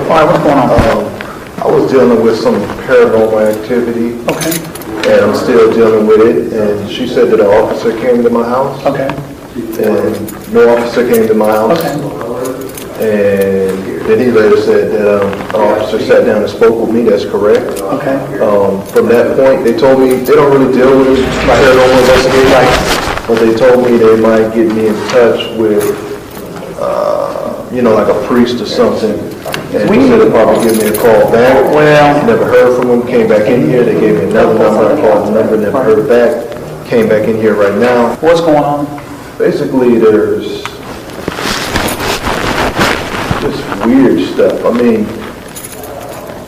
All right, what's going on? I was dealing with some paranormal activity, Okay, and I'm still dealing with it. And she said that an officer came to my house, okay, and no officer came to my house. okay. And then he later said that an officer sat down and spoke with me. That's correct. Okay. From that point, they told me they don't really deal with paranormal investigations, but they told me they might get me in touch with, like a priest or something. And he said they'd probably give me a call back. Well, Never heard from them. Came back in here. They gave me another number. I called the number. Never heard back. Came back in here right now. what's going on? Basically, there's just weird stuff. I mean,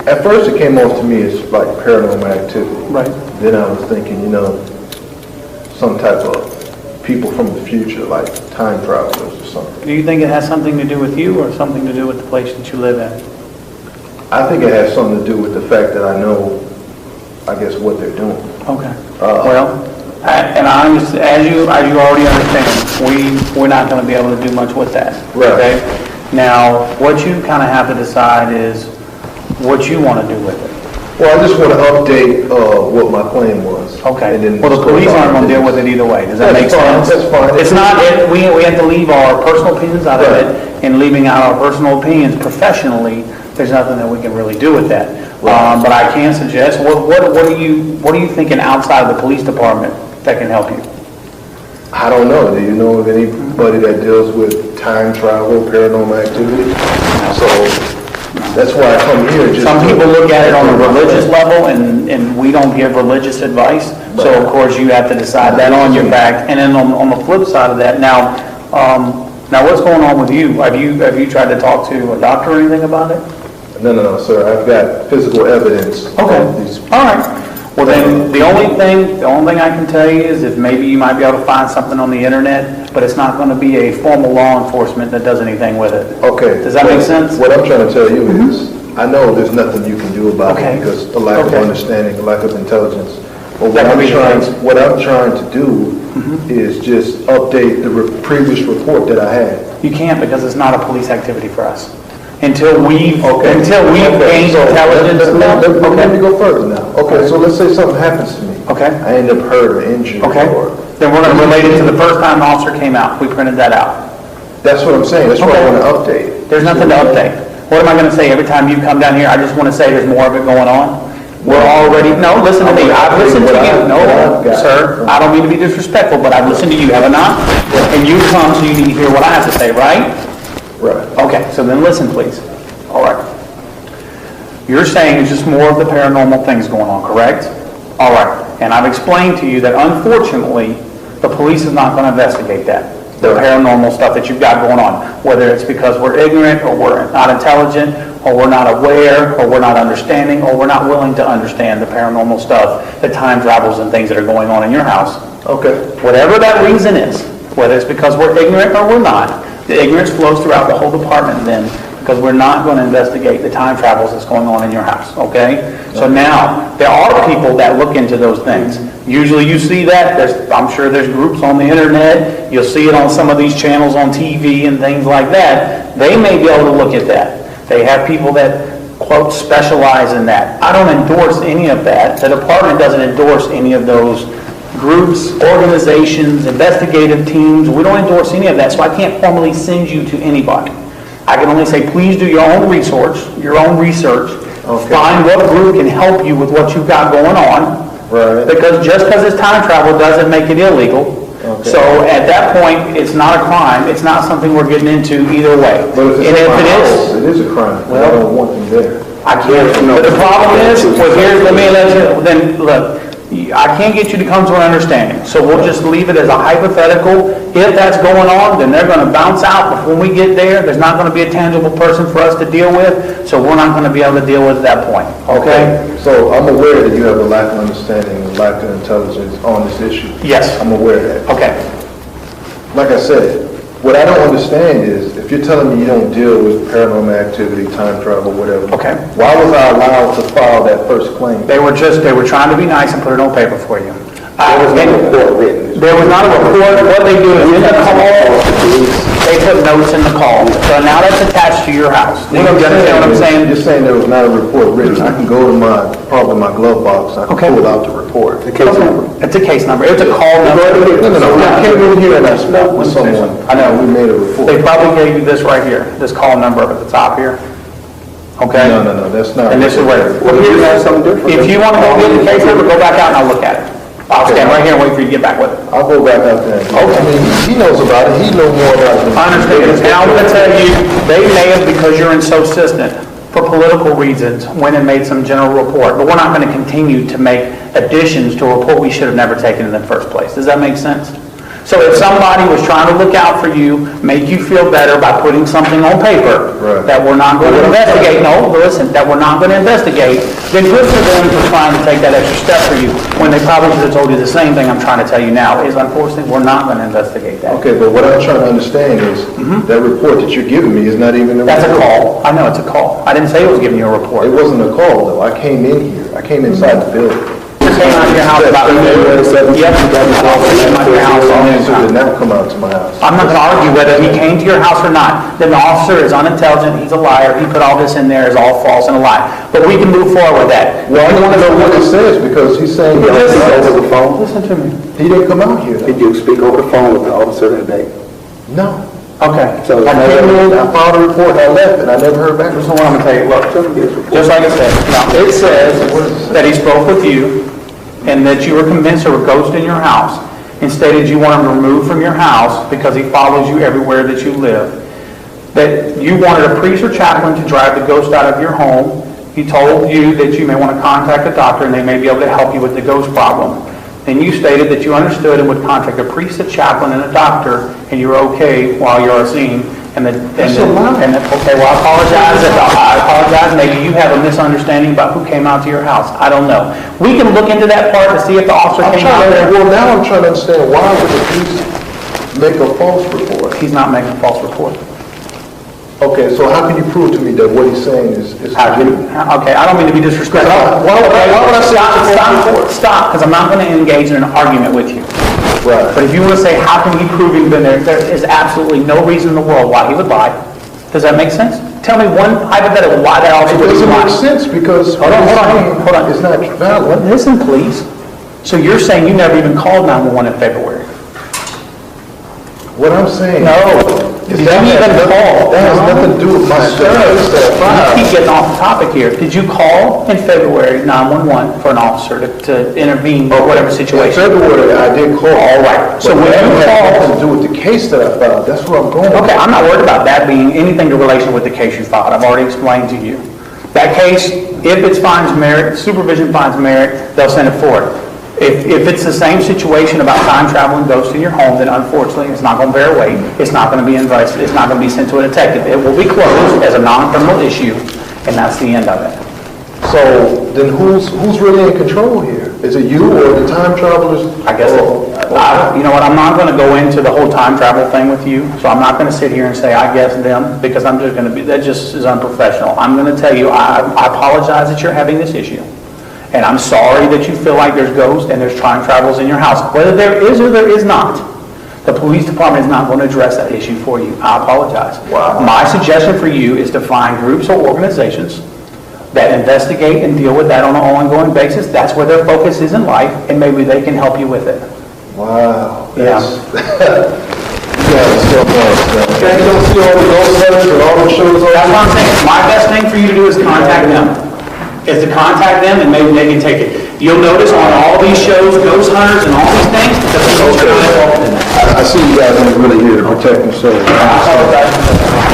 at first it came off to me as like paranormal activity. Right. Then I was thinking, some type of people from the future, like time travelers or something. Do you think it has something to do with you or something to do with the place that you live in? I think it has something to do with the fact that I know, I guess, what they're doing. Okay. And I understand, as you already understand, we're not going to be able to do much with that. Right. Okay? Now, what you kind of have to decide is what you want to do with it. Well, I just want to update what my claim was. Okay. And then Well, the police aren't going to deal with it either way. Does that make sense? That's fine. It's not, we have to leave our personal opinions out of Right. it, and leaving out our personal opinions professionally, there's nothing that we can really do with that. Right. But I can suggest, what are you thinking outside of the police department that can help you? I don't know. Do you know of anybody that deals with time travel, paranormal activity? So that's why I come here. Some people look at it on a religious level, and we don't give religious advice. So of course you have to decide that on your back. And then on the flip side of that, now what's going on with you? Have you tried to talk to a doctor or anything about it? No, sir. I've got physical evidence. Okay. Of these. All right. Well, then the only thing I can tell you is if maybe you might be able to find something on the internet, but it's not going to be a formal law enforcement that does anything with it. Okay. Does that make sense? What I'm trying to tell you is, I know there's nothing you can do about it because a lack of understanding, a lack of intelligence. But what I'm trying to do is just update the previous report that I had. You can't, because it's not a police activity for us. Until we've gained intelligence. Let me go further now. Okay, so let's say something happens to me. Okay. I end up hurt or injured. Okay. Then we're going to relate it to the first time the officer came out. We printed that out. That's what I'm saying. That's what I want to update. There's nothing to update. What am I going to say every time you come down here? I just want to say there's more of it going on. We're already, no, listen to me. I've listened to you. No, sir, I don't mean to be disrespectful, but I've listened to you, have I not? And you come, so you need to hear what I have to say, right? Right. Okay, so then listen, please. All right. You're saying it's just more of the paranormal things going on, correct? All right. And I've explained to you that unfortunately, the police is not going to investigate that. The paranormal stuff that you've got going on. Whether it's because we're ignorant, or we're not intelligent, or we're not aware, or we're not understanding, or we're not willing to understand the paranormal stuff, the time travels and things that are going on in your house. Okay. Whatever that reason is, whether it's because we're ignorant or we're not, the ignorance flows throughout the whole department then, because we're not going to investigate the time travels that's going on in your house, okay? So now, there are people that look into those things. Usually you see that, I'm sure there's groups on the internet, you'll see it on some of these channels on TV and things like that. They may be able to look at that. They have people that, quote, specialize in that. I don't endorse any of that. The department doesn't endorse any of those groups, organizations, investigative teams. We don't endorse any of that, so I can't formally send you to anybody. I can only say, please do your own research, find what group can help you with what you've got going on, right? Because just because it's time travel doesn't make it illegal. Okay. So at that point, it's not a crime. It's not something we're getting into either way. But if it is a crime, well, I don't want them there. I can't. But the problem is, look, I can't get you to come to an understanding. So we'll just leave it as a hypothetical. If that's going on, then they're going to bounce out. But when we get there, there's not going to be a tangible person for us to deal with. So we're not going to be able to deal with at that point. Okay? So I'm aware that you have a lack of understanding and lack of intelligence on this issue. Yes. I'm aware of that. Okay. Like I said, what I don't understand is, if you're telling me you don't deal with paranormal activity, time travel, whatever, okay, why was I allowed to file that first claim? They were trying to be nice and put it on paper for you. There was no report written. There was not a report. What they do is in the call, they put notes in the call. So now that's attached to your house. Do you understand what I'm saying? You're saying there was not a report written. I can go to probably my glove box, I can pull out the report. The case number. It's a case number. It's a call number. No, I came in here and I spoke with someone. I know. We made a report. They probably gave you this right here, this call number up at the top here. Okay? No, that's not. And this is where, Well, you have something different. if you want to go get the case number, go back out and I'll look at it. I'll stand right here and wait for you to get back with it. I'll go back out there. I mean, he knows about it, he knows more about it. I understand. And I'm going to tell you, they may have, because you're insistent, for political reasons, went and made some general report, but we're not going to continue to make additions to a report we should have never taken in the first place. Does that make sense? So if somebody was trying to look out for you, make you feel better by putting something on paper that we're not going to investigate, no, listen, that we're not going to investigate, then good for them for trying to take that extra step for you, when they probably should have told you the same thing I'm trying to tell you now, is unfortunately, we're not going to investigate that. Okay, but what I'm trying to understand is, that report that you're giving me is not even a report. That's a call. I know it's a call. I didn't say it was giving you a report. It wasn't a call, though. I came in here. I came inside the building. You came out of your house about yep. Your house all the So time. did not come out to my house. I'm not going to argue whether he came to your house or not. Then the officer is unintelligent, he's a liar, he put all this in there as all false and a lie. But we can move forward with that. Well, I want to know what it says, because he's saying Did you speak over the phone? Listen to me. he didn't come out here. Did you speak over the phone with the officer that day? No. Okay. So I came in, I filed a report, and I left, and I never heard back. This is what I'm going to tell you. Look, just like I said, it says that he spoke with you and that you were convinced there were ghosts in your house and stated you want him removed from your house because he follows you everywhere that you live. That you wanted a priest or chaplain to drive the ghost out of your home. He told you that you may want to contact a doctor and they may be able to help you with the ghost problem. And you stated that you understood and would contact a priest, a chaplain, and a doctor, and you were okay while you were seen. Okay, well, I apologize. Maybe you have a misunderstanding about who came out to your house. I don't know. We can look into that part to see if the officer came out there. Well, now I'm trying to understand, why would the police make a false report? He's not making a false report. Okay, so how can you prove to me that what he's saying is legitimate? Okay, I don't mean to be disrespectful. Why would I say Stop, because I'm not going to engage in an argument with you. Right. But if you want to say, how can he prove he's been there, there is absolutely no reason in the world why he would lie. Does that make sense? Tell me one hypothetical why that officer It would doesn't lie. make sense, because Hold on. it's not valid. Listen, please. So you're saying you never even called 911 in February? What I'm saying. No. Did you even call? That has nothing to do with my service. You keep getting off the topic here. Did you call in February 911 for an officer to intervene or whatever In situation? February, I did call. All right. So But when that you had called, nothing to do with the case that I filed. That's where I'm going. okay, I'm not worried about that being anything in relation with the case you filed. I've already explained to you. That case, if it finds merit, supervision finds merit, they'll send it forward. If it's the same situation about time traveling ghosts in your home, then unfortunately it's not going to bear weight. It's not going to be invited. It's not going to be sent to a detective. It will be closed as a non-criminal issue, and that's the end of it. So then who's really in control here? Is it you or the time travelers? I guess, you know what, I'm not going to go into the whole time travel thing with you, so I'm not going to sit here and say I guess them, because I'm just going to be, that just is unprofessional. I'm going to tell you, I apologize that you're having this issue. And I'm sorry that you feel like there's ghosts and there's time travels in your house. Whether there is or there is not, the police department is not going to address that issue for you. I apologize. Wow. My suggestion for you is to find groups or organizations that investigate and deal with that on an ongoing basis. That's where their focus is in life, and maybe they can help you with it. Wow. Yeah. Can't you see all the ghost letters and all the shows? That's what I'm saying. My best thing for you to do is contact them. Is to contact them and maybe they can take it. You'll notice on all these shows, ghost hunters and all these things, the police are not involved in that. I see you guys aren't really here to protect themselves. I apologize.